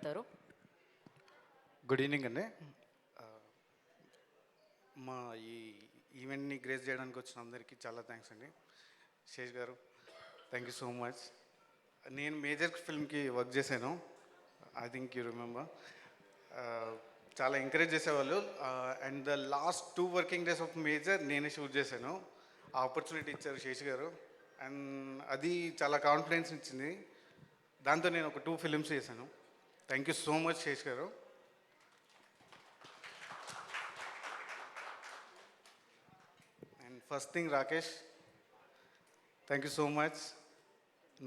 మాట్లాడతారు. Good evening అండి. మా ఈ ఈవెంట్ని గ్రేస్ చేయడానికి వచ్చిన అందరికీ చాలా థ్యాంక్స్ అండి. శేష్ గారు, థ్యాంక్ యూ సో మచ్. నేను మేజర్ ఫిల్మ్కి వర్క్ చేశాను, ఐ థింక్ యూ రిమెంబర్. చాలా ఎంకరేజ్ చేసేవాళ్ళు. And the last 2 working days of major నేనే షూట్ చేశాను. ఆ ఆపర్చునిటీ ఇచ్చారు శేష్ గారు, అండ్ అది చాలా కాన్ఫిడెన్స్ ఇచ్చింది. దాంతో నేను ఒక 2 ఫిలిమ్స్ చేశాను. Thank you so much Sesh garu. And first thing Rakesh, thank you so much.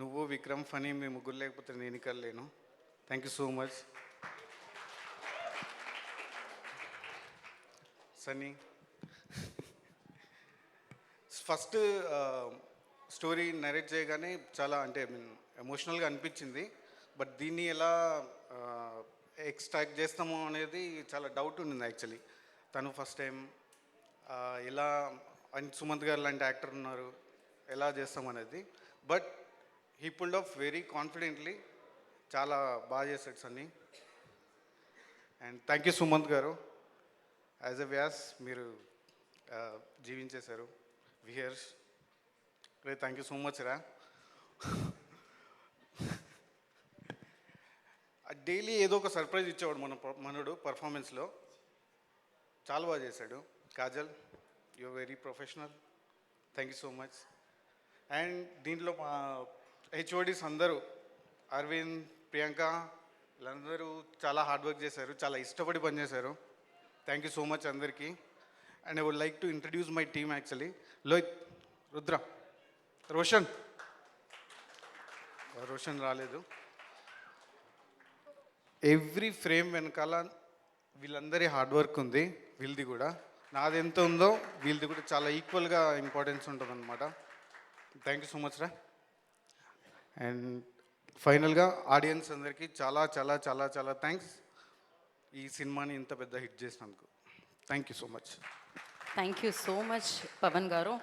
నువ్వు విక్రమ్ ఫనీ మీ ముగ్గురు లేకపోతే నేను ఇక్కడ లేను. Thank you so much. Sunny, first story narrate చేయగానే చాలా అంటే ఎమోషనల్గా అనిపించింది. బట్ దీన్ని ఎలా ఎక్స్ట్రాక్ట్ చేస్తామో అనేది చాలా డౌట్ ఉండింది యాక్చువల్లీ. తను ఫస్ట్ టైం ఎలా, అండ్ సుమంత్ గారు లాంటి యాక్టర్ ఉన్నారు, ఎలా చేస్తాం అనేది. But he pulled off very confidently. చాలా బాగా చేశాడు Sunny. And thank you Sumanth garu. As a Vyas మీరు జీవించేశారు. వియర్స్ రే, థ్యాంక్ యూ సో మచ్ రా. డైలీ ఏదో ఒక సర్ప్రైజ్ ఇచ్చేవాడు మనడు పర్ఫార్మెన్స్లో. చాలా బాగా చేశాడు. Kajal, you are very professional. Thank you so much. And దీంట్లో మా హెచ్ఓడీస్ అందరూ, అరవింద్, ప్రియాంక, వీళ్ళందరూ చాలా హార్డ్ వర్క్ చేశారు, చాలా ఇష్టపడి పనిచేశారు. థ్యాంక్ యూ సో మచ్ అందరికీ. And I would like to introduce my team actually. Lohith, Rudra, Roshan రాలేదు. ఎవ్రీ ఫ్రేమ్ వెనకాల వీళ్ళందరి హార్డ్ వర్క్ ఉంది. వీళ్ళది కూడా, నాది ఎంత ఉందో వీళ్ళది కూడా చాలా ఈక్వల్గా ఇంపార్టెన్స్ ఉంటుంది అనమాట. థ్యాంక్ యూ సో మచ్ రా. అండ్ ఫైనల్గా ఆడియన్స్ అందరికీ చాలా చాలా చాలా చాలా థ్యాంక్స్, ఈ సినిమాని ఇంత పెద్ద హిట్ చేసినందుకు. Thank you so much. Thank you so much Pavan గారు.